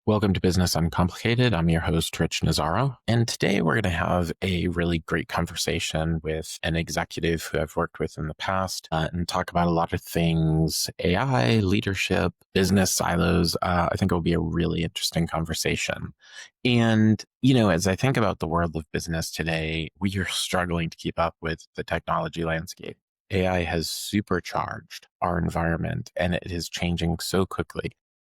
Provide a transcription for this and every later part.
Welcome to Business Uncomplicated. I'm your host, Rich Nazaro. And today we're going to have a really great conversation with an executive who I've worked with in the past and talk about a lot of things: AI, leadership, business silos. I think it will be a really interesting conversation. And, as I think about the world of business today, we are struggling to keep up with the technology landscape. AI has supercharged our environment and it is changing so quickly.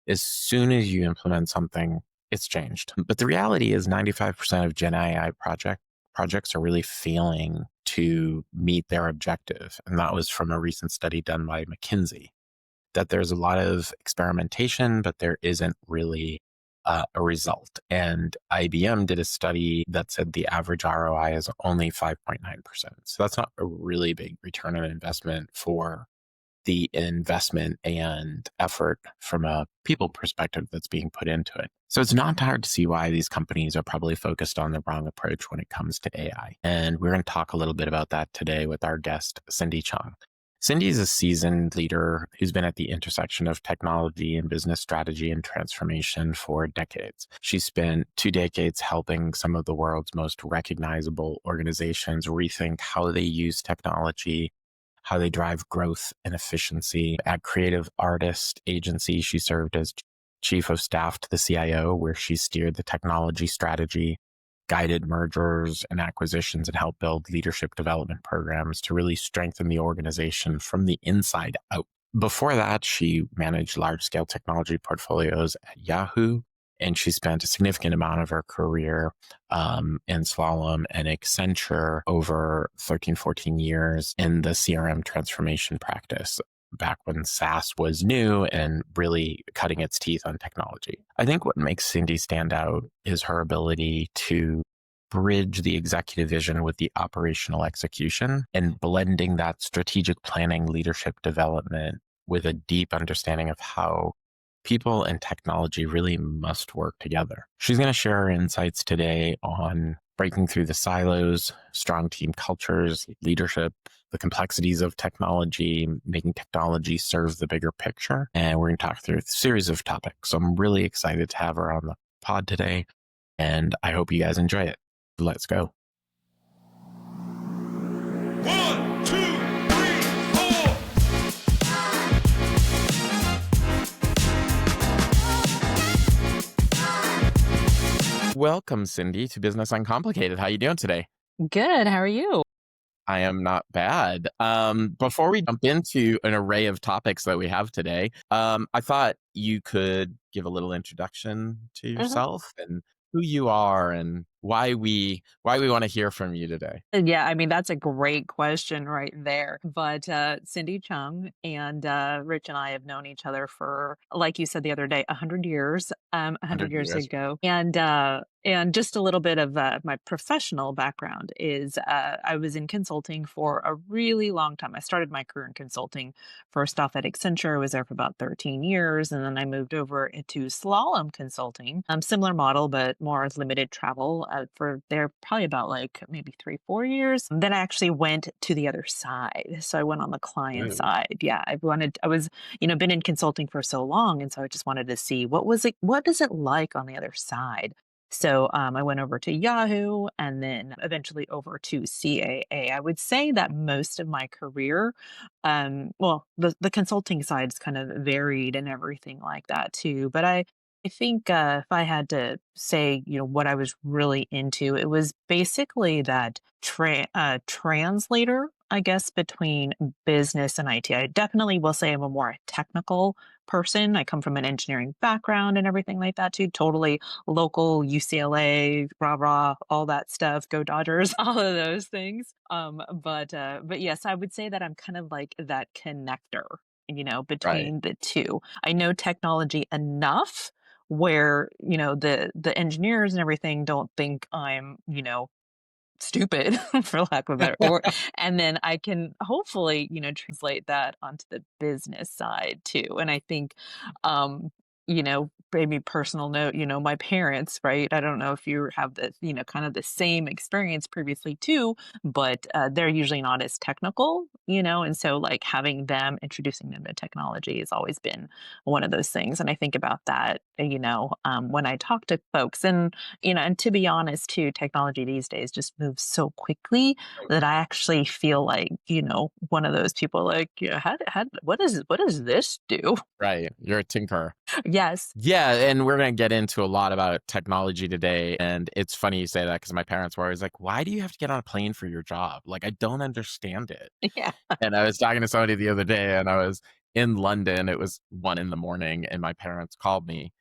As soon as you implement something, it's changed. But the reality is 95% of Gen AI projects are really failing to meet their objective. And that was from a recent study done by McKinsey, that there's a lot of experimentation, but there isn't really a result. And IBM did a study that said the average ROI is only 5.9%. So that's not a really big return on investment for the investment and effort from a people perspective that's being put into it. So it's not hard to see why these companies are probably focused on the wrong approach when it comes to AI. And we're going to talk a little bit about that today with our guest, Cyndi Choung. Cyndi is a seasoned leader who's been at the intersection of technology and business strategy and transformation for decades. She spent 2 decades helping some of the world's most recognizable organizations rethink how they use technology, how they drive growth and efficiency. At Creative Artist Agency, she served as chief of staff to the CIO, where she steered the technology strategy, guided mergers and acquisitions, and helped build leadership development programs to really strengthen the organization from the inside out. Before that, she managed large-scale technology portfolios at Yahoo, and she spent a significant amount of her career in Slalom and Accenture over 13, 14 years in the CRM transformation practice, back when SaaS was new and really cutting its teeth on technology. I think what makes Cyndi stand out is her ability to bridge the executive vision with the operational execution and blending that strategic planning, leadership development with a deep understanding of how people and technology really must work together. She's going to share her insights today on breaking through the silos, strong team cultures, leadership, the complexities of technology, making technology serve the bigger picture. And we're going to talk through a series of topics. So I'm really excited to have her on the pod today, and I hope you guys enjoy it. Let's go. 1, 2, 3, 4. Welcome, Cyndi, to Business Uncomplicated. How you doing today? Good. How are you? I am not bad. Before we jump into an array of topics that we have today, I thought you could give a little introduction to Mhm. yourself and who you are and why we want to hear from you today. Yeah, I mean, that's a great question right there. But Cyndi Chung and Rich and I have known each other for, like you said the other day, 100 years, 100 100 years years. ago. And just a little bit of my professional background is I was in consulting for a really long time. I started my career in consulting first off at Accenture. I was there for about 13 years. And then I moved over into Slalom Consulting, similar model, but more limited travel for there probably about like maybe 3, 4 years. Then I actually went to the other side. So I went on the client Ooh. side. Yeah, I was, been in consulting for so long. And so I just wanted to see what is it like on the other side? So I went over to Yahoo and then eventually over to CAA. I would say that most of my career, well, the consulting side's kind of varied and everything like that too. But I think if I had to say, what I was really into, it was basically that translator, I guess, between business and IT. I definitely will say I'm a more technical person. I come from an engineering background and everything like that too. Totally local UCLA, rah rah, all that stuff. Go Dodgers, all of those things. But yes, I would say that I'm kind of like that connector, Right. between the two. I know technology enough where the engineers and everything don't think I'm stupid for lack of a better or and then I can hopefully translate that onto the business side too. And I think maybe personal note, my parents, right? I don't know if you have the kind of the same experience previously too, but they're usually not as technical, and so like having them introducing them to technology has always been one of those things. And I think about that when I talk to folks. And to be honest, too, technology these days just moves so quickly that I actually feel like, one of those people like, yeah, what does this do? Right. You're a tinker. Yes. Yeah, and we're gonna get into a lot about technology today, and it's funny you say that because my parents were always like, "Why do you have to get on a plane for your job? Like, I don't understand it." Yeah. And I was talking to somebody the other day, and I was in London, it was 1 in the morning, and my parents called me,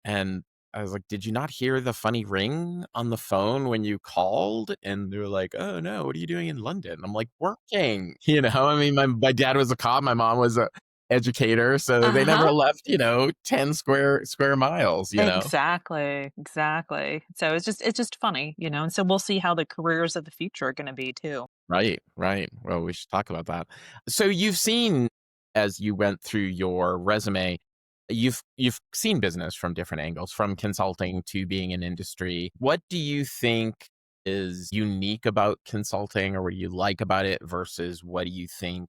and I was like, "Did you not hear the funny ring on the phone when you called?" And they were like, "Oh, no, what are you doing in London?" I'm like, "Working." I mean, my dad was a cop, my mom was a educator, so they Uh-huh. never left, 10 square miles, you know? Exactly, exactly. So it's just funny, and so we'll see how the careers of the future are gonna be too. Right, right. Well, we should talk about that. So you've seen, as you went through your resume, you've seen business from different angles, from consulting to being in industry. What do you think is unique about consulting, or what do you like about it versus what do you think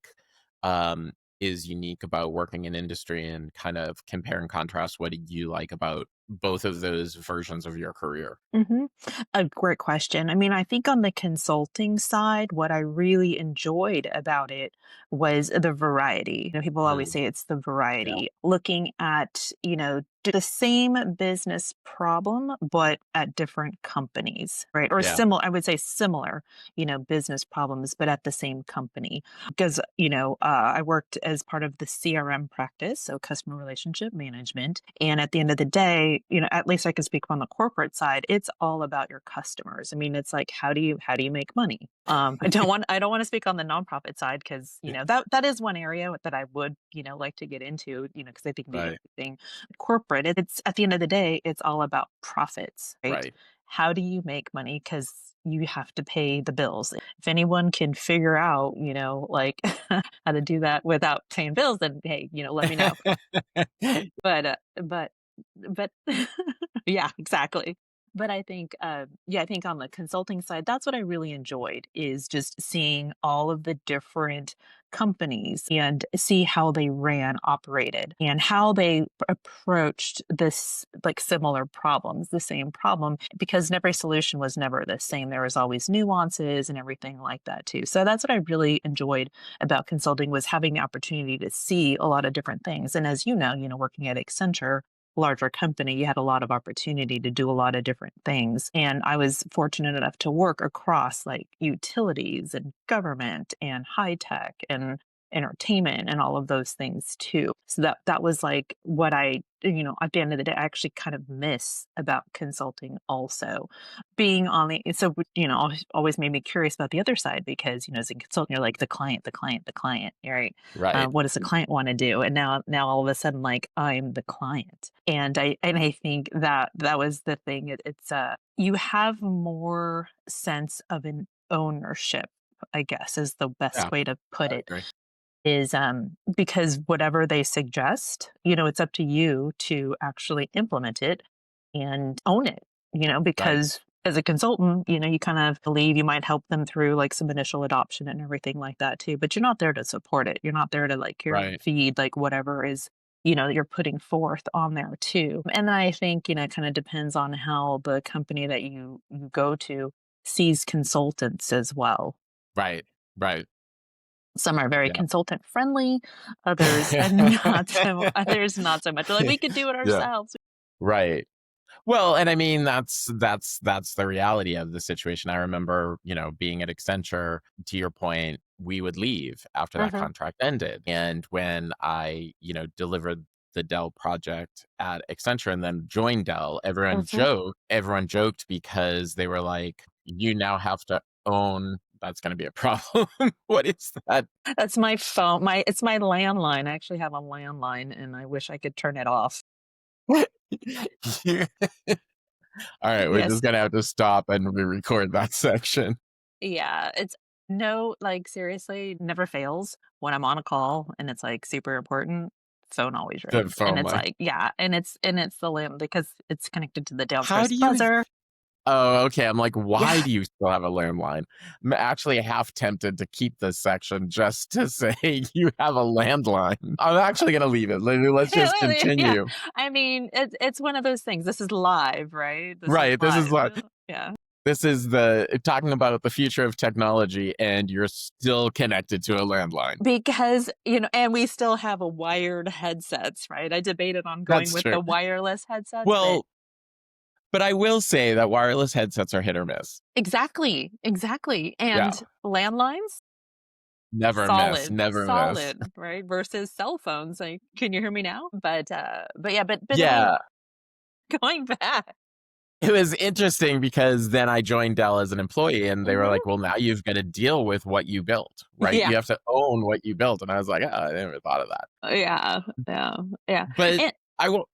um, is unique about working in industry, and kind of compare and contrast what do you like about both of those versions of your career? Mhm. A great question. I mean, I think on the consulting side, what I really enjoyed about it was the variety. People always Mm, say it's the yeah, variety. Looking at, the same business problem, but at different companies, right? Or yeah, similar, I would say similar, business problems, but at the same company. Because, I worked as part of the CRM practice, so customer relationship management. And at the end of the day, at least I can speak on the corporate side, it's all about your customers. I mean, it's like, how do you make money? I don't want to speak on the nonprofit side because, that is one area that I would, like to get into, because I think it'd be right, interesting. Corporate, it's at the end of the day, it's all about profits, right? right. How do you make money? Because you have to pay the bills. If anyone can figure out, like how to do that without paying bills, then hey, let me know. But yeah, exactly. But I think, yeah, I think on the consulting side, that's what I really enjoyed is just seeing all of the different companies and see how they ran, operated, and how they approached this like similar problems, the same problem, because every solution was never the same. There was always nuances and everything like that too. So that's what I really enjoyed about consulting was having the opportunity to see a lot of different things. And as working at Accenture, larger company, you had a lot of opportunity to do a lot of different things. And I was fortunate enough to work across like utilities and government and high tech and entertainment and all of those things too. So that was like what at the end of the day, I actually kind of miss about consulting also. Being on the so always made me curious about the other side because as a consultant, you're like the client, the client, the client, right? Right. What does the client want to do? And now all of a sudden, like I'm the client, and I think that was the thing. It's you have more sense of an ownership, I guess, is the best Yeah, way to put I it agree. is because whatever they suggest, it's up to you to actually implement it and own it, Right, because as a consultant, you kind of believe you might help them through like some initial adoption and everything like that too, but you're not there to support it. You're not there to like carry and right, feed like whatever is, that you're putting forth on there too. And I think, it kind of depends on how the company that you go to sees consultants as well. right, right. Some are very Yeah. consultant friendly, others not so much. They're like, "We could do it Yeah, ourselves." right. Well, and I mean, that's the reality of the situation. I remember, being at Accenture, to your point, we would leave after that Mhm, contract ended. And when I, delivered the Dell project at Accenture and then joined Dell, mhm. everyone joked because they were like, you now have to own that's gonna be a problem. What is that? That's my phone, it's my landline. I actually have a landline, and I wish I could turn it off. All right, we're Yes. just gonna have to stop and re-record that section. Yeah, it's no, like, seriously, never fails when I'm on a call and it's, like, super important, phone always The rings, and phone it's line. like yeah, and it's the land because it's connected to the How downstairs do you buzzer. Oh, okay. I'm like, why Yeah. do you still have a landline? I'm actually half tempted to keep this section just to say you have a landline. I'm actually going to leave it. Let's just Yeah. continue. I mean, it's one of those things. This is live, right? This is Right. This is live. what Yeah. this is the talking about the future of technology, and you're still connected to a landline. Because, and we still have a wired headsets, right? I debated on going That's with true. the wireless headsets, but Well, but I will say that wireless headsets are hit or miss. exactly, exactly. Yeah. And landlines, Never miss. solid, Never miss. solid, right? Versus cell phones. Like, can you hear me now? But yeah, but I mean, Yeah. going back. It was interesting because then I joined Dell as an employee and they were Mhm. like, "Well, now you've got to deal with what you built, right? Yeah, You have to own what you built." And I was like, "Oh, I never thought of that." yeah, yeah, yeah. But And I will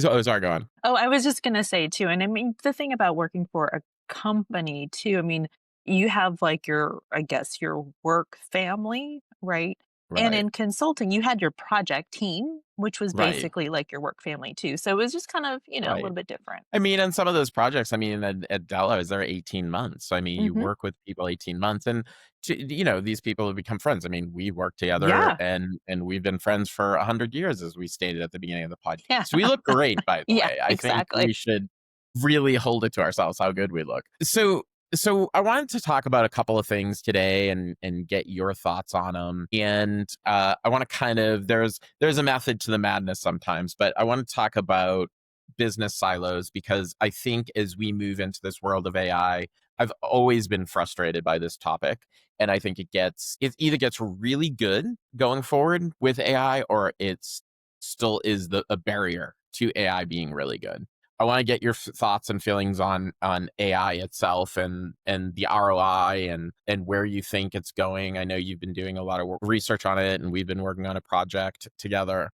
oh, sorry, go on. oh, I was just gonna say too, and I mean the thing about working for a company too, I mean, you have like your, I guess, your work family, right? And Right. in consulting, you had your project team, which was Right. basically like your work family too. So it was just kind of, a Right. little bit different. I mean, on some of those projects, I mean, at Dell, I was there 18 months. So, I mean, you Hmm. work with people 18 months and these people have become friends. I mean, we work together Yeah. and we've been friends for 100 years, as we stated at the beginning of the Yeah. podcast. We look great, by the Yeah, way. I think exactly. we should really hold it to ourselves how good we look. So I wanted to talk about a couple of things today and get your thoughts on them. And I want to kind of there's a method to the madness sometimes, but I want to talk about business silos because I think as we move into this world of AI, I've always been frustrated by this topic. And I think it either gets really good going forward with AI or it's still is a barrier to AI being really good. I want to get your thoughts and feelings on AI itself and the ROI and where you think it's going. I know you've been doing a lot of research on it, and we've been working on a project together.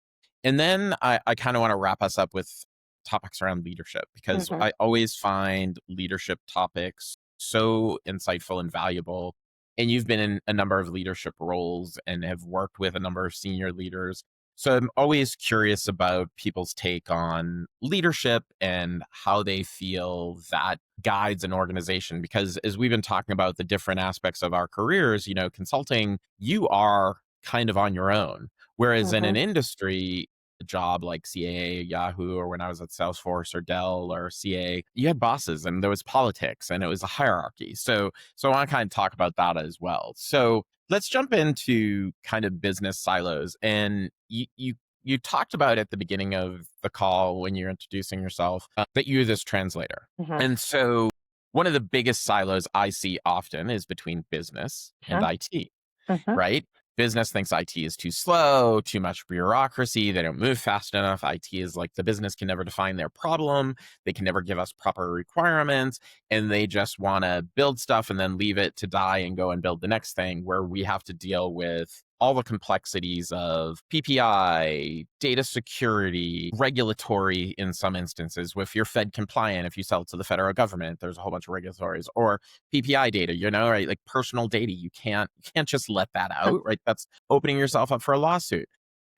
And then I kind of want to wrap us up with topics around leadership because Hmm. I always find leadership topics so insightful and valuable. And you've been in a number of leadership roles and have worked with a number of senior leaders. So I'm always curious about people's take on leadership and how they feel that guides an organization. Because as we've been talking about the different aspects of our careers, consulting, you are kind of on your own. Whereas in an Hmm. industry, a job like CAA, Yahoo, or when I was at Salesforce or Dell or CA, you had bosses and there was politics and it was a hierarchy. So I want to kind of talk about that as well. So let's jump into kind of business silos. And you talked about at the beginning of the call when you're introducing yourself that you're this translator. Hmm. And so one of the biggest silos I see often is between business and IT, Hmm. right? Business thinks IT is too slow, too much bureaucracy. They don't move fast enough. IT is like the business can never define their problem. They can never give us proper requirements. And they just want to build stuff and then leave it to die and go and build the next thing where we have to deal with all the complexities of PPI, data security, regulatory in some instances. If you're Fed compliant, if you sell to the federal government, there's a whole bunch of regulatories or PPI data, right? Like personal data. You can't just let that out, right? That's opening yourself up for a lawsuit.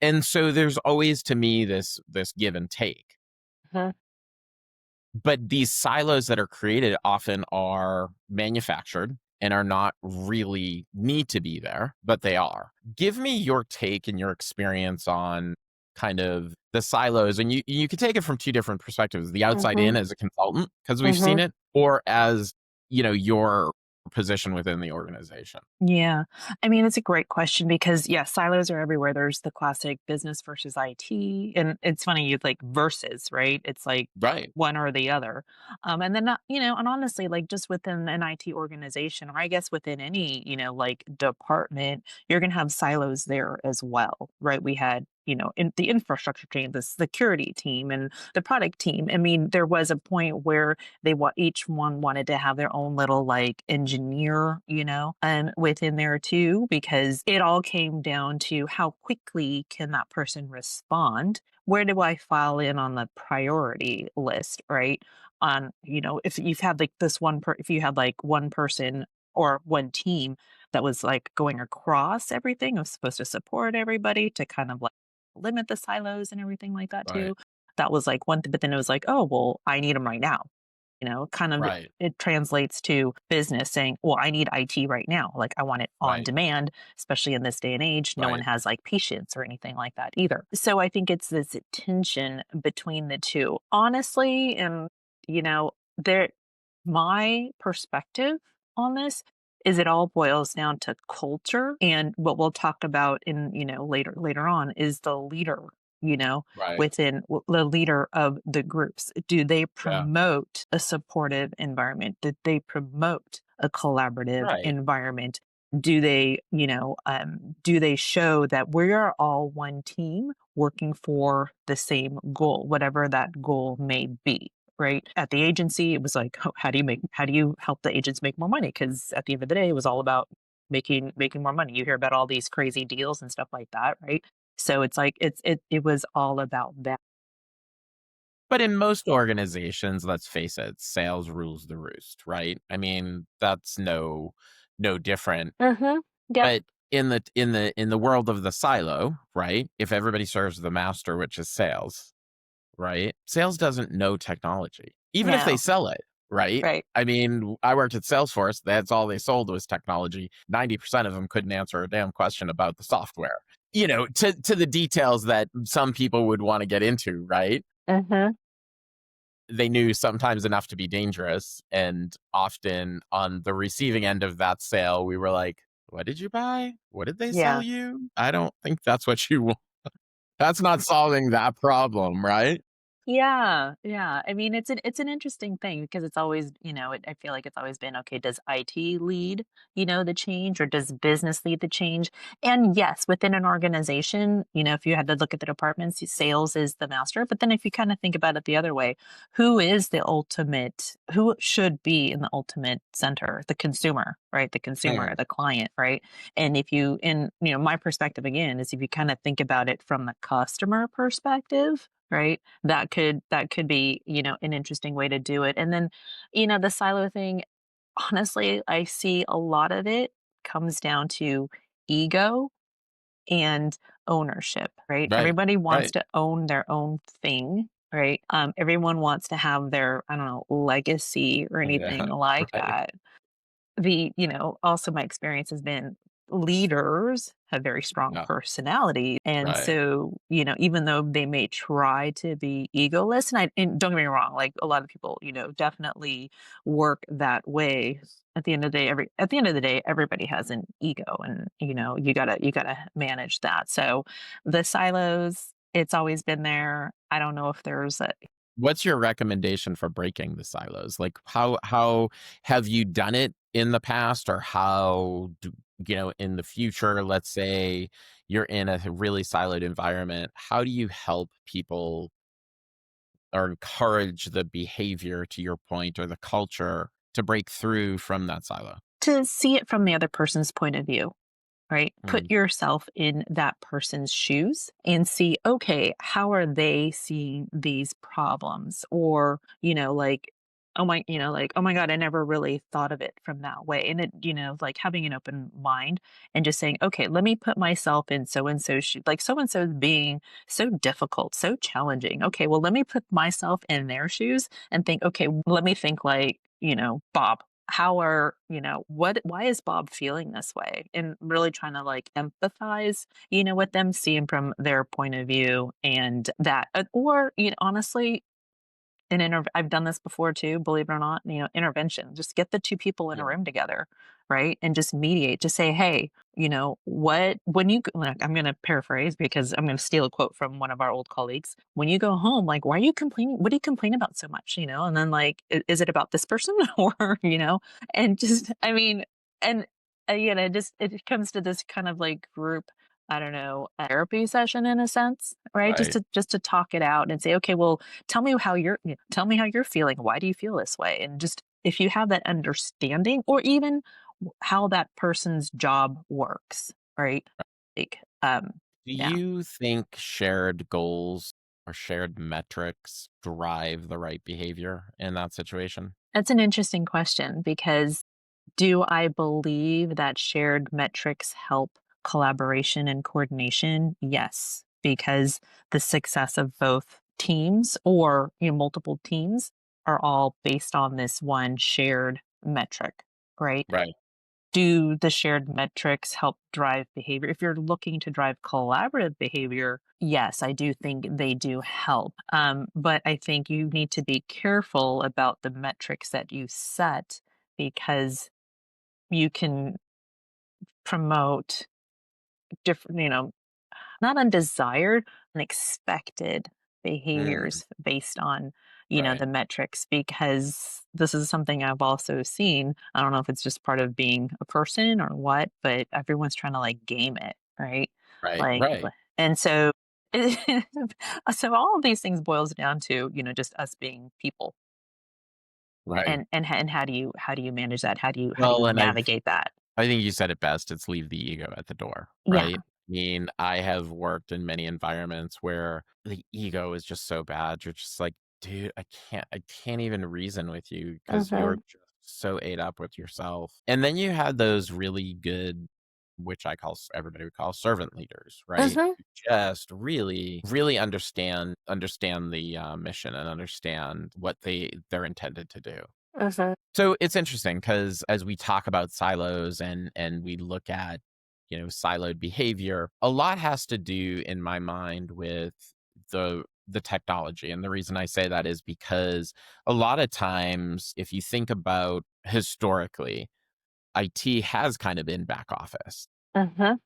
And so there's always to me this give and take. Hmm. But these silos that are created often are manufactured and are not really need to be there, but they are. Give me your take and your experience on kind of the silos. And you could take it from two different perspectives, the outside Hmm. in as a consultant, because we've Hmm. seen it, or as, your position within the organization. Yeah. I mean, it's a great question because, yeah, silos are everywhere. There's the classic business versus IT. And it's funny, you like versus, right? It's like Right. one or the other. And then, and honestly, like just within an IT organization, or I guess within any, like department, you're going to have silos there as well, right? We had, in the infrastructure team, the security team, and the product team. I mean, there was a point where each one wanted to have their own little like engineer, and within there too, because it all came down to how quickly can that person respond? Where do I file in on the priority list, right? On, if you've had like if you had like one person or one team that was like going across everything, it was supposed to support everybody to kind of like limit the silos and everything like that Right. too. That was like one thing, but then it was like, oh, well, I need them right now, kind of Right. it translates to business saying, well, I need IT right now. Like I want it on Right. demand, especially in this day and age. No one Right. has like patience or anything like that either. So I think it's this tension between the two. Honestly, and there my perspective on this is it all boils down to culture, and what we'll talk about in later on is the leader, you know Right. the leader of the groups. Do they Yeah. promote a supportive environment? Did they promote a collaborative Right. environment? Do they show that we are all one team working for the same goal, whatever that goal may be? Right. At the agency, it was like, how do you help the agents make more money? Because at the end of the day, it was all about making more money. You hear about all these crazy deals and stuff like that, right? So it's like it was all about that. But in most organizations, let's face it, sales rules the roost, right? I mean, that's no different. Mhm. Yep. But in the world of the silo, right? If everybody serves the master, which is sales, right? Sales doesn't know technology, even if they No. sell it, right? Right. I mean, I worked at Salesforce. That's all they sold was technology. 90% of them couldn't answer a damn question about the software, to the details that some people would want to get into, right? Mhm. They knew sometimes enough to be dangerous. And often on the receiving end of that sale, we were like, what did you buy? What did they sell Yeah. you? I don't think that's what you want. That's not solving that problem, right? Yeah, yeah. I mean, it's an interesting thing because it's always, I feel like it's always been, okay, does IT lead, the change, or does business lead the change? And yes, within an organization, if you had to look at the departments, sales is the master. But then if you kind of think about it the other way, who should be in the ultimate center? The consumer, right? The consumer, Hmm. the client, right? And my perspective again is if you kind of think about it from the customer perspective, right? That could be, an interesting way to do it. And then, the silo thing, honestly, I see a lot of it comes down to ego and ownership, right? Right. Everybody wants Right. to own their own thing, right? Everyone wants to have their, I don't know, legacy or anything Yeah. like Right. that. Also my experience has been leaders have very strong Yeah. personality. And Right. so, even though they may try to be egoless, and don't get me wrong, like a lot of people, definitely work that way. At the end of the day, everybody has an ego, and you gotta manage that. So the silos, it's always been there. I don't know if there's a What's your recommendation for breaking the silos? Like how have you done it in the past, or how do, in the future, let's say you're in a really siloed environment, how do you help people or encourage the behavior, to your point, or the culture to break through from that silo? to see it from the other person's point of view. Right? Put Mm, yourself in that person's shoes and see, okay, how are they seeing these problems? Or, oh my God, I never really thought of it from that way. And like having an open mind and just saying, okay, let me put myself in so and so shoes. Like so and so is being so difficult, so challenging. Okay, well, let me put myself in their shoes and think, okay, let me think like, Bob, how are why is Bob feeling this way, and really trying to like empathize with them, seeing from their point of view. And that or honestly, I've done this before too, believe it or not, intervention. Just get the two people in a yeah, room together, right? And just mediate. Just say, hey, what when you like, I'm going to paraphrase because I'm going to steal a quote from one of our old colleagues. When you go home, like, why are you complaining? What do you complain about so much? And then like, is it about this person or And just, I mean, and just it comes to this kind of like group. I don't know, a therapy session in a sense, right? Just right. to talk it out and say, okay, well, tell me how you're feeling. Why do you feel this way? And just if you have that understanding, or even how that person's job works, right? Like, Do yeah, you think shared goals or shared metrics drive the right behavior in that situation? that's an interesting question because do I believe that shared metrics help collaboration and coordination? Yes, because the success of both teams, or multiple teams, are all based on this one shared metric, right? Right. Do the shared metrics help drive behavior? If you're looking to drive collaborative behavior, yes, I do think they do help. But I think you need to be careful about the metrics that you set because you can promote different, not undesired, unexpected Mm, behaviors based on, right. the metrics because this is something I've also seen. I don't know if it's just part of being a person or what, but everyone's trying to like game it, right? Right. Like, Right. and so, so all of these things boils down to, just us being people. Right. And how do you manage that? How do you Well, and navigate that? I think you said it best. It's leave the ego at the door, Yeah. right? I mean, I have worked in many environments where the ego is just so bad. You're just like, dude, I can't even reason with you because you're Mhm. just so ate up with yourself. And then you had those really good, which everybody would call servant leaders, right? Mhm. Who just really understand the mission and understand what they're intended to do. Mhm. So it's interesting because as we talk about silos and we look at, siloed behavior, a lot has to do in my mind with the technology. And the reason I say that is because a lot of times if you think about historically, IT has kind of been back office. Mhm.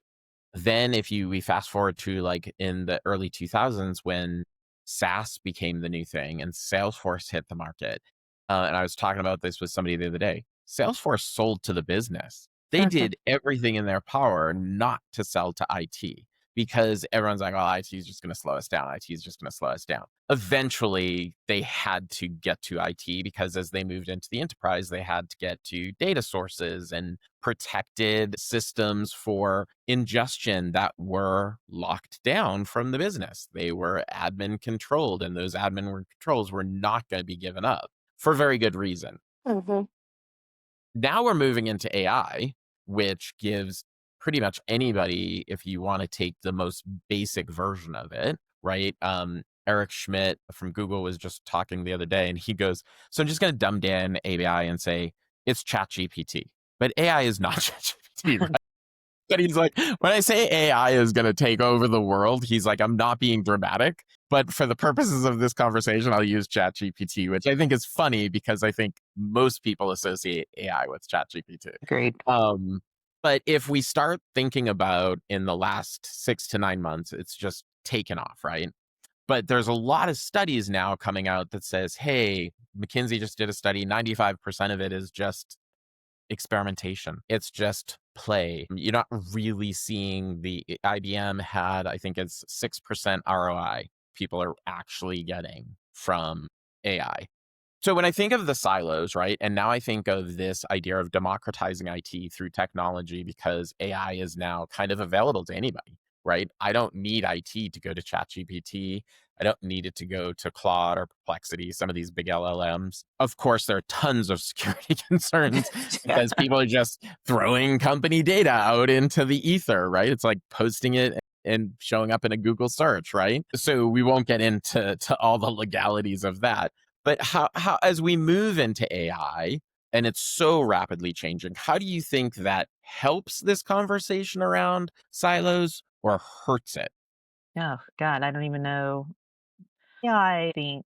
Then if we fast forward to like in the early 2000s when SaaS became the new thing and Salesforce hit the market. And I was talking about this with somebody the other day. Salesforce sold to the business. They Mhm. did everything in their power not to sell to IT because everyone's like, oh, IT is just going to slow us down. IT is just going to slow us down. Eventually, they had to get to IT because as they moved into the enterprise, they had to get to data sources and protected systems for ingestion that were locked down from the business. They were admin controlled, and those controls were not going to be given up for very good reason. Mhm. Now we're moving into AI, which gives pretty much anybody, if you want to take the most basic version of it, right? Eric Schmidt from Google was just talking the other day, and he goes, "So I'm just going to dumb down AI and say it's ChatGPT, but AI is not ChatGPT, right?" But he's like, when I say AI is going to take over the world, he's like, I'm not being dramatic. But for the purposes of this conversation, I'll use ChatGPT, which I think is funny because I think most people associate AI with ChatGPT. Agreed. Um, but if we start thinking about in the last 6 to 9 months, it's just taken off, right? But there's a lot of studies now coming out that says, hey, McKinsey just did a study, 95% of it is just experimentation. It's just play. You're not really seeing the IBM had, I think it's 6% ROI people are actually getting from AI. So when I think of the silos, right, and now I think of this idea of democratizing IT through technology because AI is now kind of available to anybody, right? I don't need IT to go to ChatGPT. I don't need it to go to Claude or Perplexity, some of these big LLMs. Of course, there are tons of security concerns Yeah. because people are just throwing company data out into the ether, right? It's like posting it and showing up in a Google search, right? So we won't get into all the legalities of that. But how as we move into AI and it's so rapidly changing, how do you think that helps this conversation around silos or hurts it? Oh, God, I don't even know. Yeah, I think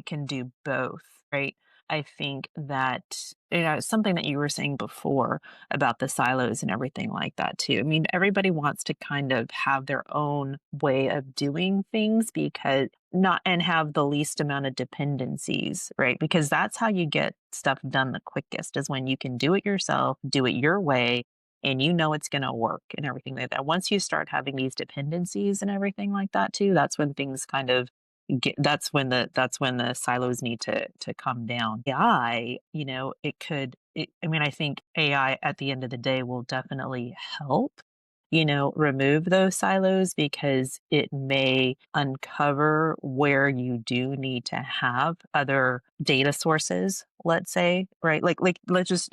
can do both, right? I think that, something that you were saying before about the silos and everything like that too. I mean, everybody wants to kind of have their own way of doing things because not and have the least amount of dependencies, right? Because that's how you get stuff done the quickest is when you can do it yourself, do it your way, and you know it's going to work and everything like that. Once you start having these dependencies and everything like that too, that's when things kind of that's when the silos need to come down. AI, I mean, I think AI at the end of the day will definitely help, remove those silos because it may uncover where you do need to have other data sources, let's say, right? Like let's just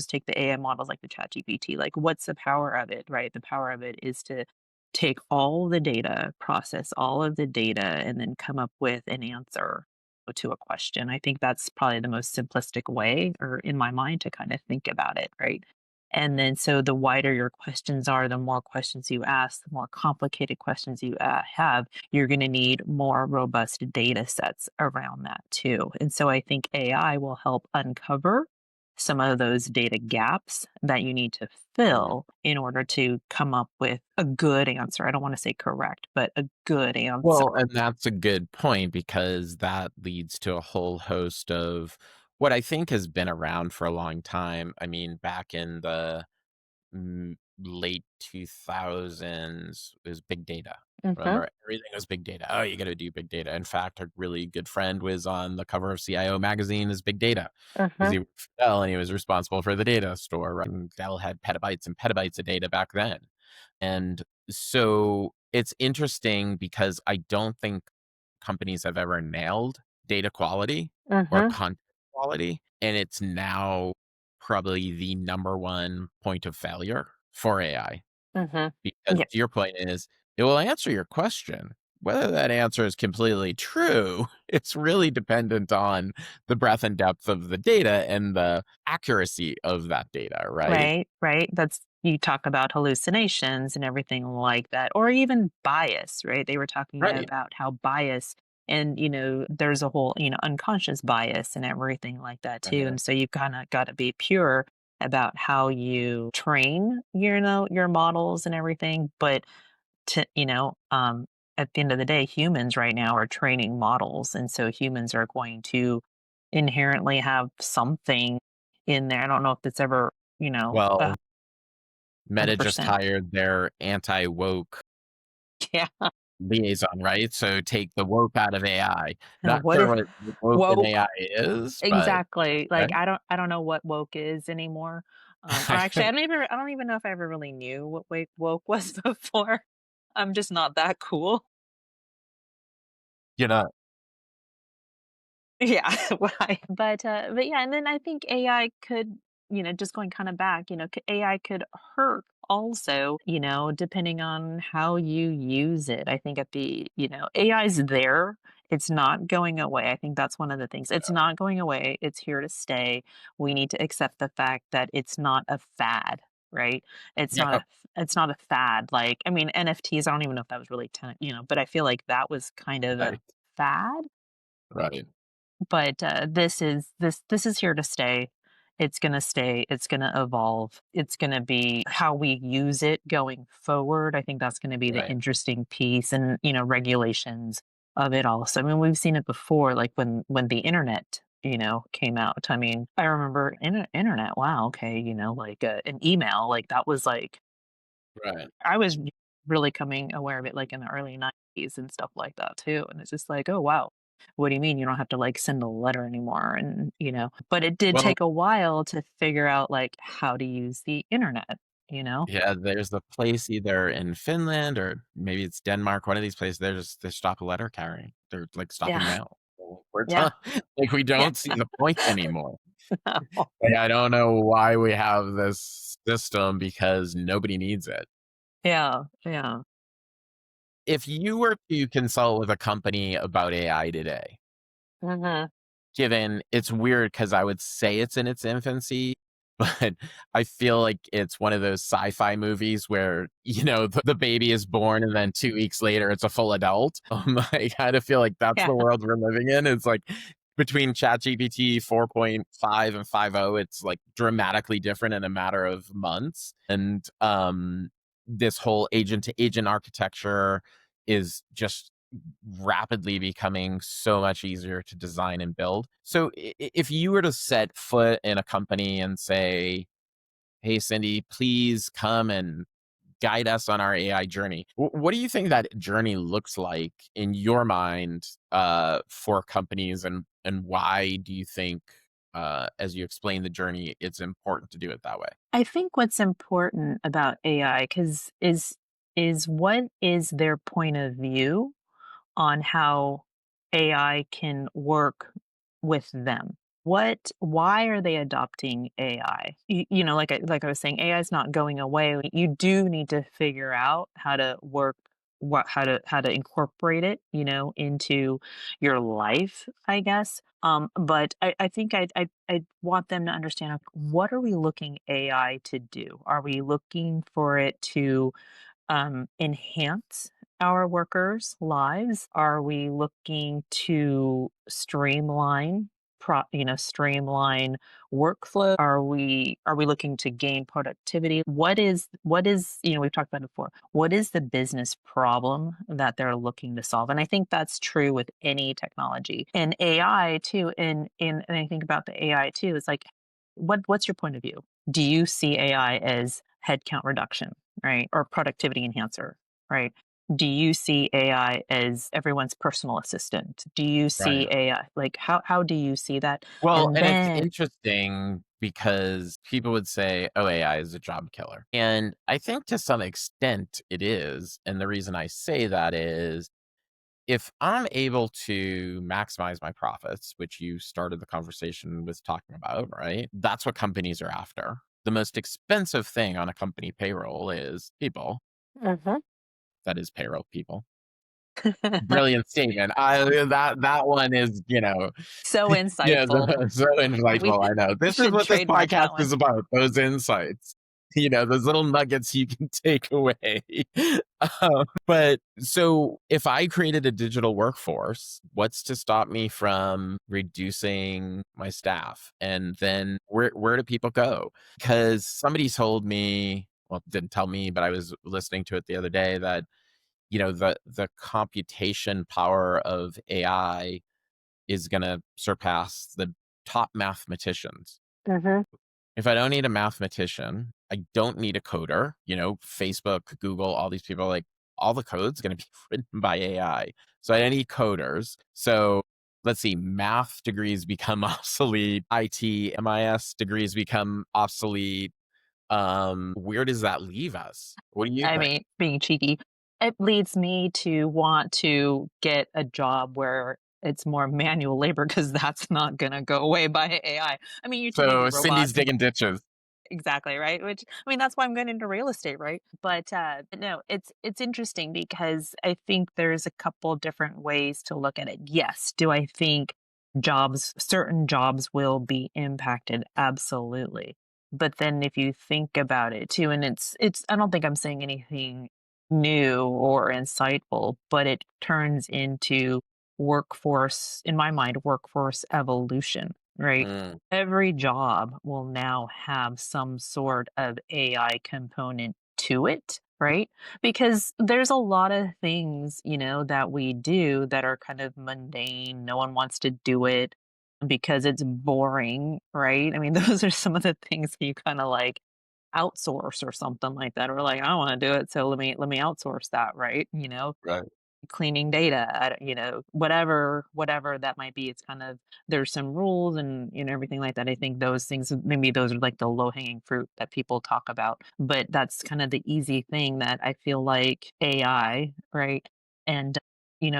take the AI models like the chat GPT. Like what's the power of it, right? The power of it is to take all the data, process all of the data, and then come up with an answer. to a question. I think that's probably the most simplistic way, or in my mind, to kind of think about it, right? And then, so the wider your questions are, the more questions you ask, the more complicated questions you have, you're going to need more robust data sets around that too. And so I think AI will help uncover some of those data gaps that you need to Mhm. fill in order to come up with a good answer. I don't want to say correct, but a good answer. Well, and that's a good point because that leads to a whole host of what I think has been around for a long time. I mean, back in the late 2000s is big data. Hmm. Remember, everything was big data. Oh, you got to do big data. In fact, a really good friend was on the cover of CIO magazine as big data because Hmm. he worked for Dell and he was responsible for the data store. Right? And Dell had petabytes and petabytes of data back then. And so it's interesting because I don't think companies have ever nailed data quality or Hmm. content quality. And it's now probably the number one point of failure for AI. Hmm. Because Yeah. to your point is, it will answer your question. Whether that answer is completely true, it's really dependent on the breadth and depth of the data and the accuracy of that data, right? Right, right. That's, you talk about hallucinations and everything like that, or even bias, right? They were talking Right. about how bias, and there's a whole, unconscious bias and everything like that too. Right. And so you kind of got to be pure about how you train, your models and everything. But to, at the end of the day, humans right now are training models. And so humans are going to inherently have something in there. I don't know if it's ever, Well, Meta just 100%. hired their anti-woke Yeah. liaison, right? So take the woke out of AI. Now, Not what sure if what woke in woke? AI is, but Exactly. Like, okay. I don't know what woke is anymore. Or actually, I don't even know if I ever really knew what woke was before. I'm just not that cool. you know, Yeah, right. But yeah, and then I think AI could, just going kind of back, AI could hurt also, depending on how you use it. I think AI is there. It's not going away. I think that's one of the things. It's not going away. It's here to stay. We need to accept the fact that it's not a fad, right? It's not yeah, a it's not a fad. Like, I mean, NFTs, I don't even know if that was really but I feel like that was kind of a right, fad. right. But this is here to stay. It's gonna stay. It's gonna evolve. It's gonna be how we use it going forward. I think that's gonna be the Right. interesting piece, and regulations of it also. I mean, we've seen it before, like when the internet came out. I mean, I remember internet. Wow, okay, like an email, like that was like Right. I was really coming aware of it, like, in the early '90s and stuff like that too, and it's just like, "Oh, wow. What do you mean you don't have to, like, send a letter anymore?" And, but it did Well, take a while to figure out, like, how to use the internet, you know? yeah, there's a place either in Finland or maybe it's Denmark, one of these places, they stop letter carrying. They're, like, Yeah, stopping mail. So we're yeah, done. Like, we yeah. don't see the point anymore. Like, I don't know why we have this system because nobody needs it. Yeah, yeah. If you were to consult with a company about AI today, Mhm. given it's weird because I would say it's in its infancy, but I feel like it's one of those sci-fi movies where, the baby is born and then 2 weeks later it's a full adult. I kind of feel like that's Yeah, the world we're living in. It's like between ChatGPT 4.5 and 5.0, it's like dramatically different in a matter of months. And this whole agent to agent architecture is just rapidly becoming so much easier to design and build. So if you were to set foot in a company and say, "Hey, Cindy, please come and guide us on our AI journey," what do you think that journey looks like in your mind for companies, and why do you think, as you explain the journey, it's important to do it that way? I think what's important about AI, 'cause is what is their point of view on how AI can work with them. Why are they adopting AI? Like I was saying, AI is not going away. You do need to figure out how to work how to incorporate it, into your life, I guess. But I think I want them to understand, like, what are we looking AI to do? Are we looking for it to enhance our workers' lives? Are we looking to streamline workflow? Are we looking to gain productivity? We've talked about it before. What is the business problem that they're looking to solve? And I think that's true with any technology. And AI too, and I think about the AI too, is like, what's your point of view? Do you see AI as headcount reduction? Right? Or productivity enhancer, right? Do you see AI as everyone's personal assistant? Do you see Right. AI like how do you see that? Well, And and it's then interesting because people would say, "Oh, AI is a job killer." And I think to some extent it is, and the reason I say that is if I'm able to maximize my profits, which you started the conversation with talking about, right? That's what companies are after. The most expensive thing on a company payroll is people. Mhm. That is payroll people. Brilliant statement. That one is, So yeah, insightful. so We insightful. I know. This is should what this trademark podcast that is one. about. Those insights. Those little nuggets you can take away. But so if I created a digital workforce, what's to stop me from reducing my staff? And then where do people go? Because somebody told me, well, didn't tell me, but I was listening to it the other day that, the computation power of AI is gonna surpass the top mathematicians. Mhm. If I don't need a mathematician, I don't need a coder, Facebook, Google, all these people, like, all the code's gonna be written by AI. So I don't need coders. So let's see, math degrees become obsolete, IT, MIS degrees become obsolete. Where does that leave us? What do you I think? mean, being cheeky, it leads me to want to get a job where it's more manual labor because that's not gonna go away by AI. I mean, you can maybe So Cindy's robots. digging ditches. Exactly, right? Which I mean, that's why I'm going into real estate, right? But no, it's interesting because I think there's a couple different ways to look at it. Yes, do I think certain jobs will be impacted? Absolutely. But then if you think about it too, and it's I don't think I'm saying anything new or insightful, but it turns into workforce, in my mind, workforce evolution, right? Mm, Every job will now have some sort of AI component to it, right? Because there's a lot of things, that we do that are kind of mundane. No one wants to do it because it's boring, right? I mean, those are some of the things that you kind of like outsource or something like that. Or like, I don't want to do it, so let me outsource that, right? right. Cleaning data, whatever that might be. It's kind of there's some rules and everything like that. I think those things, maybe those are like the low hanging fruit that people talk about, but that's kind of the easy thing that I feel like AI, right, and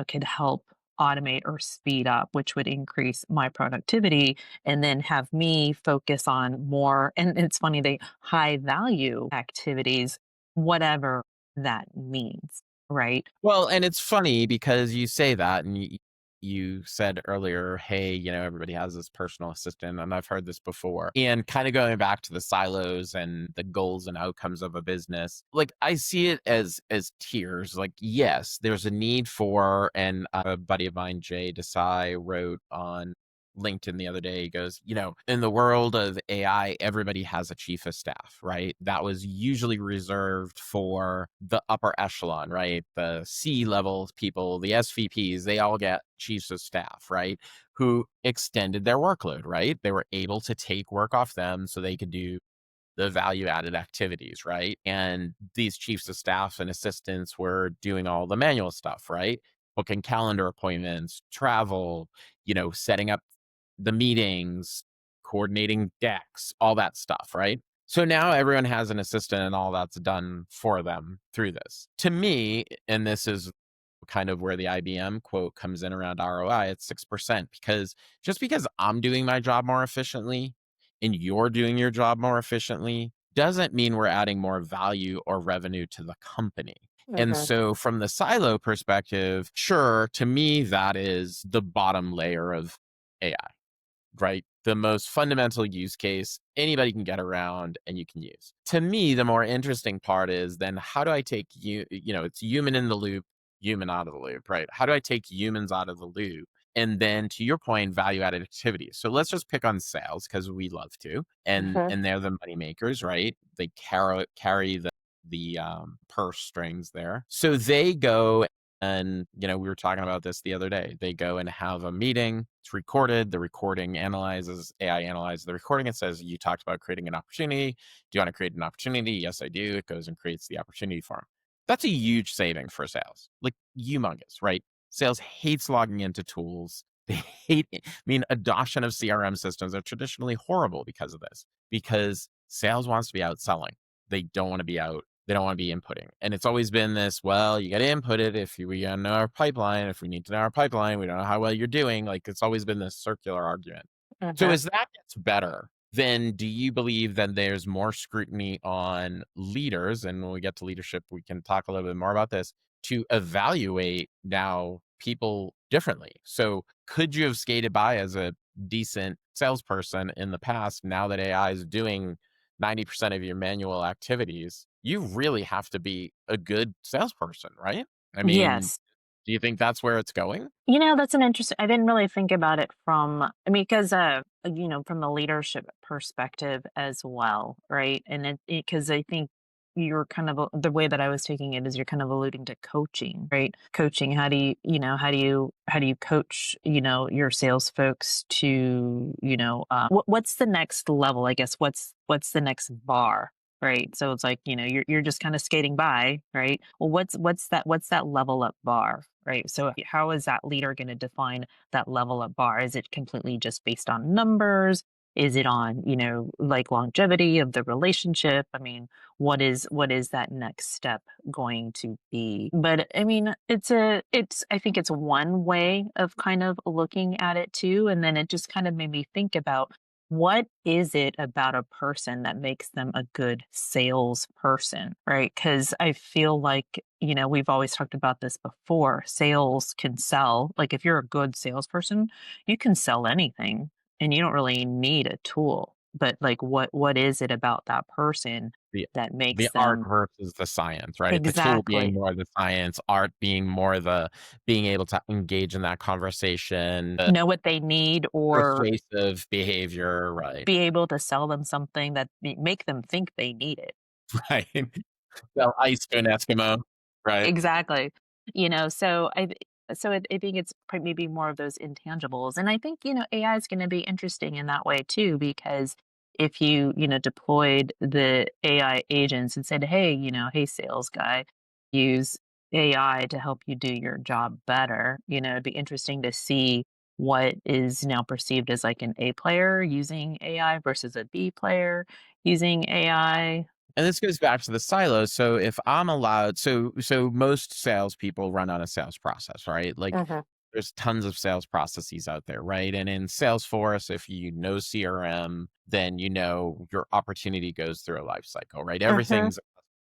could help automate or speed up, which would increase my productivity and then have me focus on more. And it's funny, they high value activities, whatever that means, right? Well, and it's funny because you say that and you said earlier, hey, everybody has this personal assistant, and I've heard this before. And kind of going back to the silos and the goals and outcomes of a business, like I see it as tiers. Like, yes, there's a need for, and a buddy of mine, Jay Desai, wrote on LinkedIn the other day. He goes, in the world of AI, everybody has a chief of staff, right? That was usually reserved for the upper echelon, right? The C level people, the SVPs, they all get chiefs of staff, right? Who extended their workload, right? They were able to take work off them so they could do the value added activities, right? And these chiefs of staff and assistants were doing all the manual stuff, right? Booking calendar appointments, travel, setting up the meetings, coordinating decks, all that stuff, right? So now everyone has an assistant and all that's done for them through this. To me, and this is kind of where the IBM quote comes in around ROI, it's 6% because just because I'm doing my job more efficiently and you're doing your job more efficiently doesn't mean we're adding more value or revenue to the company. And Mhm. so from the silo perspective, sure, to me, that is the bottom layer of AI, right? The most fundamental use case anybody can get around and you can use. To me, the more interesting part is then how do I take it's human in the loop, human out of the loop, right? How do I take humans out of the loop? And then to your point, value added activities. So let's just pick on sales because we love to, and Mhm. they're the money makers, right? They carry the purse strings there. So they go and, we were talking about this the other day. They go and have a meeting. It's recorded. The recording analyzes, AI analyzes the recording. It says, you talked about creating an opportunity. Do you want to create an opportunity? Yes, I do. It goes and creates the opportunity for them. That's a huge saving for sales, like humongous, right? Sales hates logging into tools. They hate, I mean, adoption of CRM systems are traditionally horrible because of this, because sales wants to be out selling. They don't want to be out. They don't want to be inputting. And it's always been this, well, you got to input it if we got to know our pipeline. If we need to know our pipeline, we don't know how well you're doing. Like, it's always been this circular argument. So Mhm. as that gets better, then do you believe that there's more scrutiny on leaders? And when we get to leadership, we can talk a little bit more about this to evaluate now people differently. So could you have skated by as a decent salesperson in the past? Now that AI is doing 90% of your manual activities, you really have to be a good salesperson, right? I mean, Yes. do you think that's where it's going? That's an interesting. I didn't really think about it from, I mean, because, from the leadership perspective as well, right? And because I think you're kind of, the way that I was taking it is you're kind of alluding to coaching, right? Coaching. How do you coach, your sales folks to, what's the next level? I guess what's the next bar? Right. So it's like, you're just kind of skating by, right? Well, what's that level up bar? Right. So how is that leader going to define that level up bar? Is it completely just based on numbers? Is it on, like longevity of the relationship? I mean, what is that next step going to be? But I mean, I think it's one way of kind of looking at it too. And then it just kind of made me think about, what is it about a person that makes them a good salesperson, right? Because I feel like, we've always talked about this before. Sales can sell. Like, if you're a good salesperson, you can sell anything and you don't really need a tool. But like, what is it about that person The that the makes art them versus the science, right? The tool being exactly more the science, art being more the being able to engage in that conversation, the know what they need, or persuasive behavior, right? be able to sell them something that make them think they need it? Right. Sell ice to an Eskimo, right? Exactly. I think it's maybe more of those intangibles. And I think, AI is going to be interesting in that way too, because if you, deployed the AI agents and said, hey, hey, sales guy, use AI to help you do your job better, it'd be interesting to see what is now perceived as like an A player using AI versus a B player using AI. And this goes back to the silos. So if I'm allowed, so most salespeople run on a sales process, right? Like Mhm. there's tons of sales processes out there, right? And in Salesforce, if you know CRM, then your opportunity goes through a life cycle, right? Mhm. Everything's a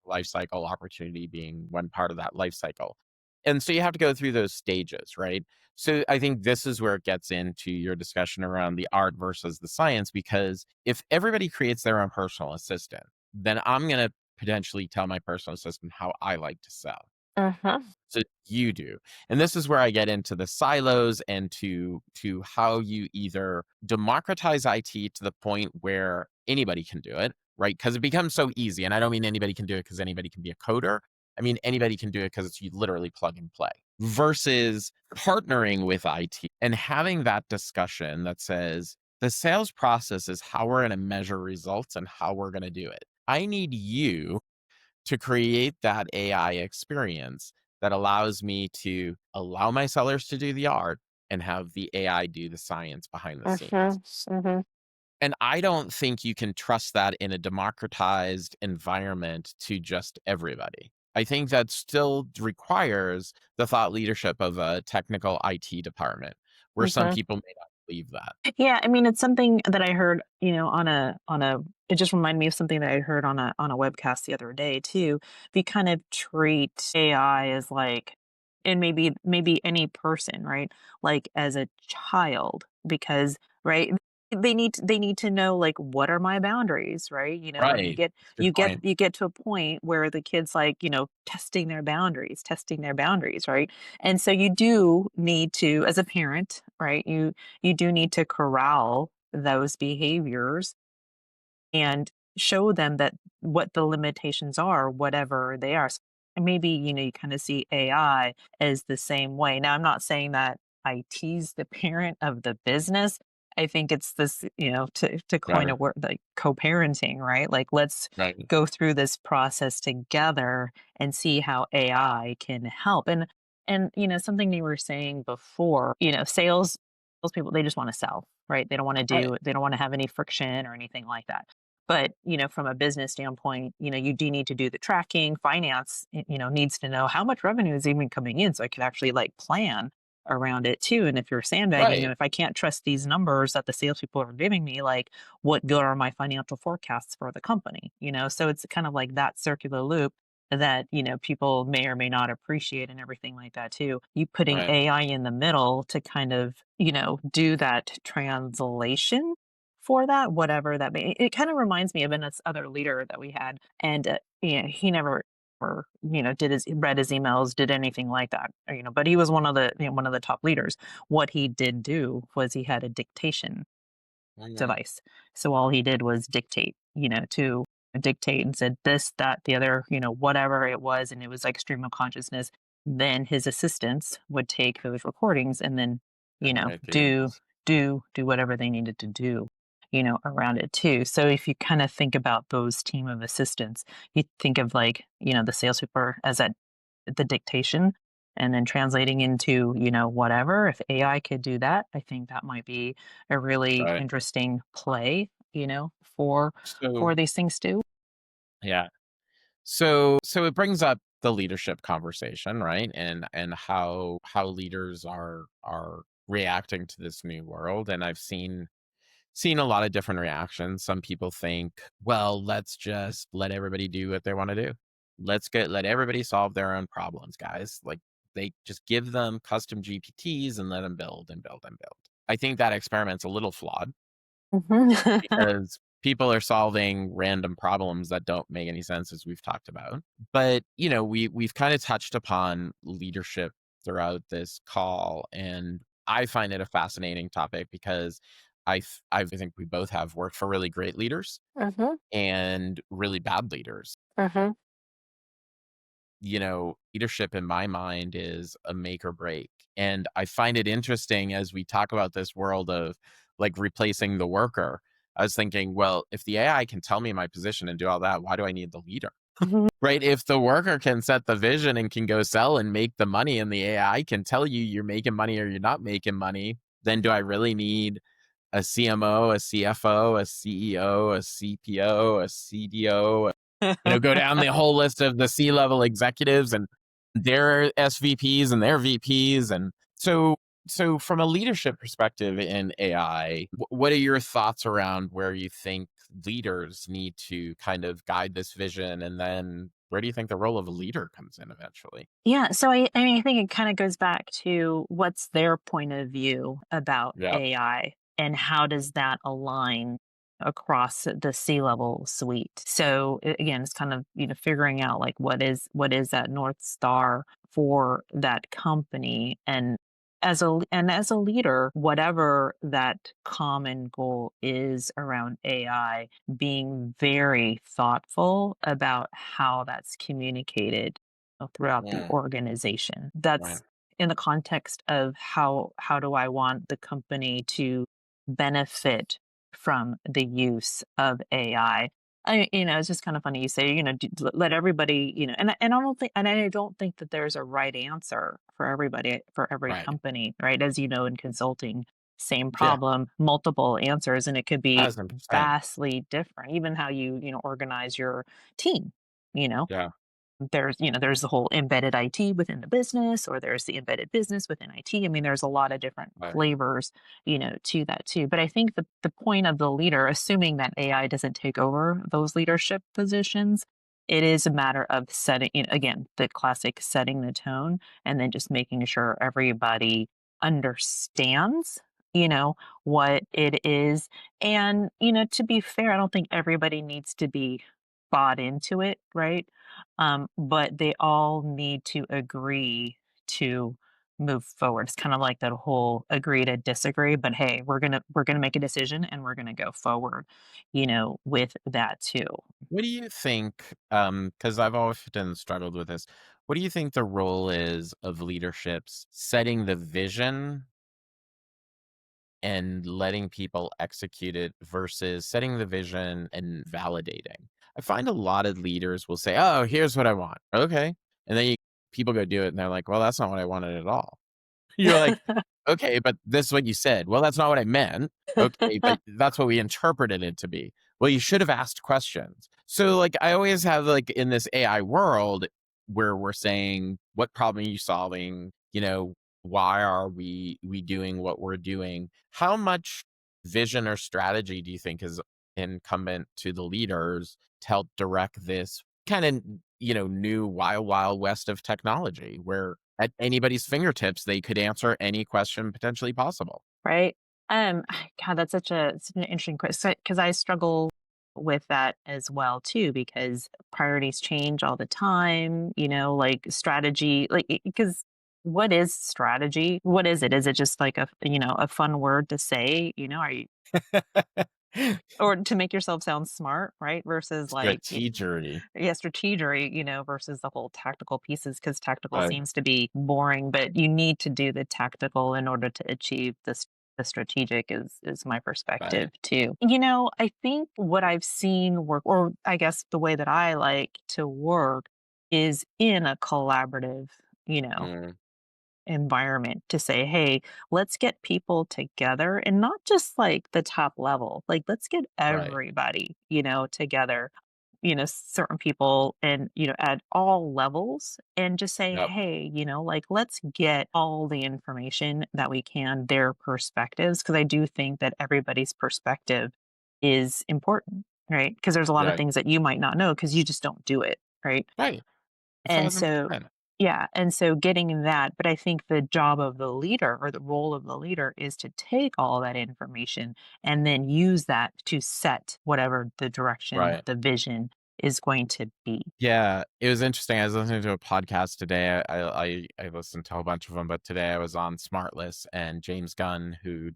life cycle, opportunity being one part of that life cycle. And so you have to go through those stages, right? So I think this is where it gets into your discussion around the art versus the science, because if everybody creates their own personal assistant, then I'm going to potentially tell my personal assistant how I like to sell. Mhm. So you do. And this is where I get into the silos and to how you either democratize IT to the point where anybody can do it, right? Because it becomes so easy. And I don't mean anybody can do it because anybody can be a coder. I mean anybody can do it because it's you literally plug and play. Versus partnering with IT and having that discussion that says the sales process is how we're going to measure results and how we're going to do it. I need you to create that AI experience that allows me to allow my sellers to do the art and have the AI do the science behind the scenes. Mhm. Mhm. And I don't think you can trust that in a democratized environment to just everybody. I think that still requires the thought leadership of a technical IT department where some Mhm. people may not believe that. Yeah, I mean, it's something that I heard, on a it just reminded me of something that I heard on a webcast the other day too. We kind of treat AI as like, and maybe any person, right? Like as a child, because right, they need to know like what are my boundaries, right? And you Right. get Good you get point. you get to a point where the kids like, testing their boundaries, right? And so you do need to, as a parent, right? You do need to corral those behaviors and show them that what the limitations are, whatever they are. And maybe, you kind of see AI as the same way. Now, I'm not saying that I tease the parent of the business. I think it's this, to coin a Right. word like co-parenting, right? Like let's Right. go through this process together and see how AI can help. And something you were saying before, salespeople, they just want to sell, right? Right. They don't want to have any friction or anything like that. But, from a business standpoint, you do need to do the tracking. Finance, needs to know how much revenue is even coming in so I can actually like plan around it too. And if you're sandbagging, Right. if I can't trust these numbers that the salespeople are giving me, like what good are my financial forecasts for the company? So it's kind of like that circular loop that, people may or may not appreciate and everything like that too. You putting Right. AI in the middle to kind of, do that translation for that, whatever that may. It kind of reminds me of this other leader that we had, and he never or did his read his emails, did anything like that, but he was one of the top leaders. What he did do was he had a dictation Mhm. device. So all he did was dictate and said this, that, the other, whatever it was, and it was like stream of consciousness. Then his assistants would take those recordings and then, And make the do emails. do whatever they needed to do, around it too. So if you kind of think about those team of assistants, you think of like, the salespeople as that the dictation and then translating into, whatever. If AI could do that, I think that might be a really Right. interesting play, for So these things too. yeah. So it brings up the leadership conversation, right? And how leaders are reacting to this new world. And I've seen a lot of different reactions. Some people think, well, let's just let everybody do what they want to do. Let everybody solve their own problems, guys. Like they just give them custom GPTs and let them build and build and build. I think that experiment's a little flawed Mhm. because people are solving random problems that don't make any sense as we've talked about. But, we've kind of touched upon leadership throughout this call and I find it a fascinating topic because I think we both have worked for really great leaders Mhm. and really bad leaders. Mhm. Leadership in my mind is a make or break. And I find it interesting as we talk about this world of like replacing the worker. I was thinking, well, if the AI can tell me my position and do all that, why do I need the leader? Mhm. Right? If the worker can set the vision and can go sell and make the money, and the AI can tell you you're making money or you're not making money, then do I really need a CMO, a CFO, a CEO, a CPO, a CDO, go down the whole list of the C-level executives and their SVPs and their VPs. And so from a leadership perspective in AI, what are your thoughts around where you think leaders need to kind of guide this vision? And then where do you think the role of a leader comes in eventually? Yeah, so I mean, I think it kind of goes back to what's their point of view about Yeah. AI and how does that align across the C-level suite. So again, it's kind of, figuring out like what is that North Star for that company, and as a leader, whatever that common goal is around AI, being very thoughtful about how that's communicated throughout the Mm, organization. right. That's in the context of how do I want the company to benefit from the use of AI. It's just kind of funny you say, let everybody, and I don't think that there's a right answer for everybody, for every Right. company, right? As you know, in consulting, same Yeah. problem, multiple answers, and it could be 1,000%. vastly different. Even how you, organize your team, you know Yeah. there's the whole embedded IT within the business, or there's the embedded business within IT. I mean, there's a lot of different Right. flavors, to that too. But I think the point of the leader, assuming that AI doesn't take over those leadership positions, it is a matter of setting, again, the classic setting the tone, and then just making sure everybody understands, what it is. And, to be fair, I don't think everybody needs to be bought into it, right? But they all need to agree to move forward. It's kind of like that whole agree to disagree, but hey, we're gonna make a decision and we're gonna go forward, with that too. What do you think? Because I've often struggled with this. What do you think the role is of leaderships setting the vision and letting people execute it versus setting the vision and validating? I find a lot of leaders will say, "Oh, here's what I want." Okay. And then people go do it and they're like, "Well, that's not what I wanted at all." You're like, "Okay, but this is what you said." "Well, that's not what I meant." "Okay, but that's what we interpreted it to be." "Well, you should have asked questions." So, like, I always have, like, in this AI world where we're saying, "What problem are you solving?" "Why are we doing what we're doing?" How much vision or strategy do you think is incumbent to the leaders to help direct this kind of, new wild, wild west of technology where at anybody's fingertips, they could answer any question potentially possible? Right? God, that's such an interesting question because I struggle with that as well too, because priorities change all the time, like strategy, like, because what is strategy? What is it? Is it just like a fun word to say, are you, or to make yourself sound smart, right? Versus like, Strategery, yeah, strategery, versus the whole tactical pieces, because tactical right, seems to be boring, but you need to do the tactical in order to achieve the strategic is my perspective right, too. I think what I've seen work, or I guess the way that I like to work, is in a collaborative, you know, mm, environment to say, hey, let's get people together, and not just like the top level. Like, let's get right, everybody, together, certain people, and, at all levels, and just say, yep, hey, like, let's get all the information that we can, their perspectives. Cause I do think that everybody's perspective is important, right? Because there's a lot of right, things that you might not know because you just don't do it, right? right, And so 1000%, yeah, and so getting that, but I think the job of the leader, or the role of the leader, is to take all that information and then use that to set whatever the direction, right. the vision is going to be. Yeah, it was interesting. I was listening to a podcast today. I listened to a whole bunch of them, but today I was on Smartless and James Gunn, who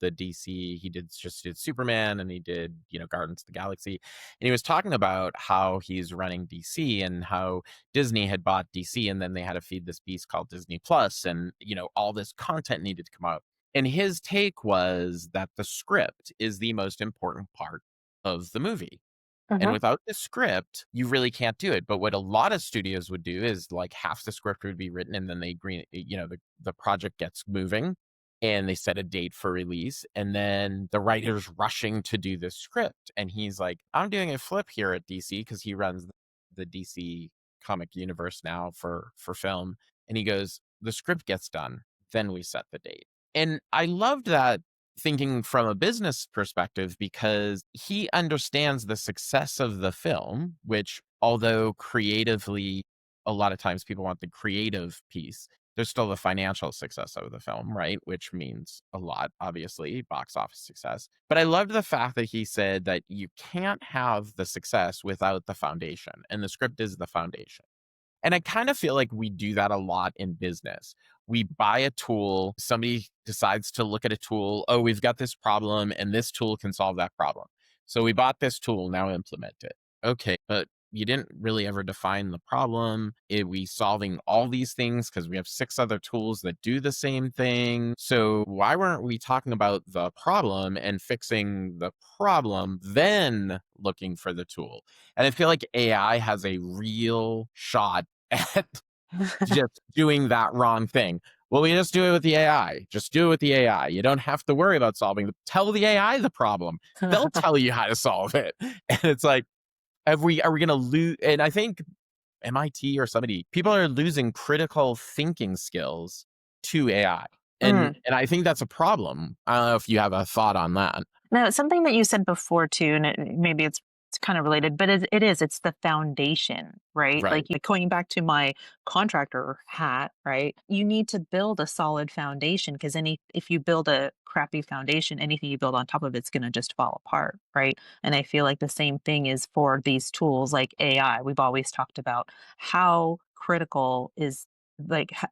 the DC. He did Superman and he did, Gardens of the Galaxy. And he was talking about how he's running DC and how Disney had bought DC and then they had to feed this beast called Disney Plus and, all this content needed to come out. And his take was that the script is the most important part of the movie. And Uh-huh. without the script, you really can't do it. But what a lot of studios would do is like half the script would be written and then the project gets moving and they set a date for release. And then the writer's rushing to do the script. And he's like, I'm doing a flip here at DC because he runs the DC comic universe now for film. And he goes, the script gets done, then we set the date. And I loved that thinking from a business perspective because he understands the success of the film, which although creatively, a lot of times people want the creative piece, there's still the financial success of the film, right? Which means a lot, obviously, box office success. But I loved the fact that he said that you can't have the success without the foundation, and the script is the foundation. And I kind of feel like we do that a lot in business. We buy a tool, somebody decides to look at a tool. Oh, we've got this problem and this tool can solve that problem. So we bought this tool, now implement it. Okay, but you didn't really ever define the problem. Are we solving all these things because we have six other tools that do the same thing? So why weren't we talking about the problem and fixing the problem, then looking for the tool? And I feel like AI has a real shot at just doing that wrong thing. Well, we just do it with the AI. Just do it with the AI. You don't have to worry about solving the tell the AI the problem. They'll tell you how to solve it. And it's like, are we gonna lose? And I think MIT or somebody, people are losing critical thinking skills to AI. Mm. And I think that's a problem. I don't know if you have a thought on that. Now, something that you said before too, and maybe it's kind of related, but it's the foundation, right? Right. Like going back to my contractor hat, right? You need to build a solid foundation because if you build a crappy foundation, anything you build on top of it's going to just fall apart, right? And I feel like the same thing is for these tools like AI. We've always talked about how critical is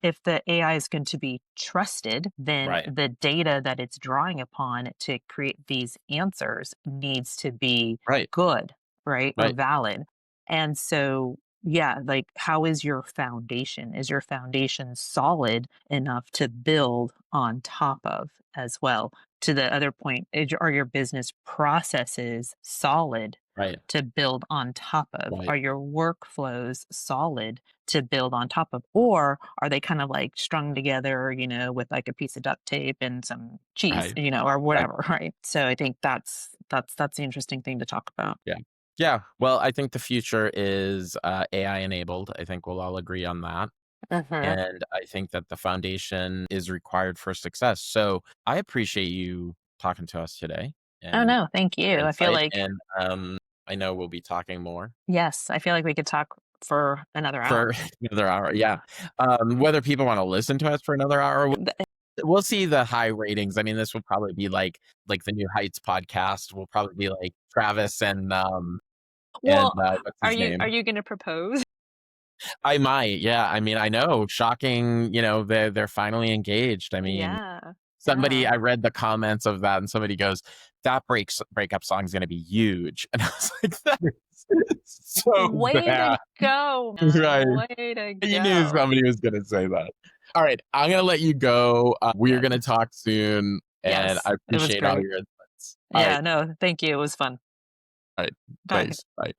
if the AI is going to be trusted, then Right. the data that it's drawing upon to create these answers needs to be Right. good, right? Or Right. valid. And so, yeah, like how is your foundation? Is your foundation solid enough to build on top of as well? To the other point, are your business processes solid Right. to build on top of? Right. Are your workflows solid to build on top of? Or are they kind of like strung together, with like a piece of duct tape and some cheese, Right. or Right. whatever, right? So I think that's the interesting thing to talk about. Yeah. Yeah. Well, I think the future is AI enabled. I think we'll all agree on that. Hmm. And I think that the foundation is required for success. So I appreciate you talking to us today Oh and no, thank your you. I feel insight. like And I know we'll be talking more yes, I feel like we could talk for another for hour. another hour. Yeah. Whether people want to listen to us for another hour, we'll see the high ratings. I mean, this will probably be like the New Heights podcast will probably be like Travis and Well, what's are his you name? gonna propose? I might. Yeah. I mean, I know. Shocking. They're finally engaged. I mean, Yeah. somebody, Yeah. I read the comments of that, and somebody goes, "That breakup song is going to be huge," and I was like, "That is so Way to bad." go, Right? man. Way to You knew go. somebody was going to say that. All right, I'm going to let you go. We're Yes. going to talk soon, and Yes. I It was appreciate all great. your insights. All right, Yeah, no, thank you. It was fun. all right. Bye. Thanks. Bye.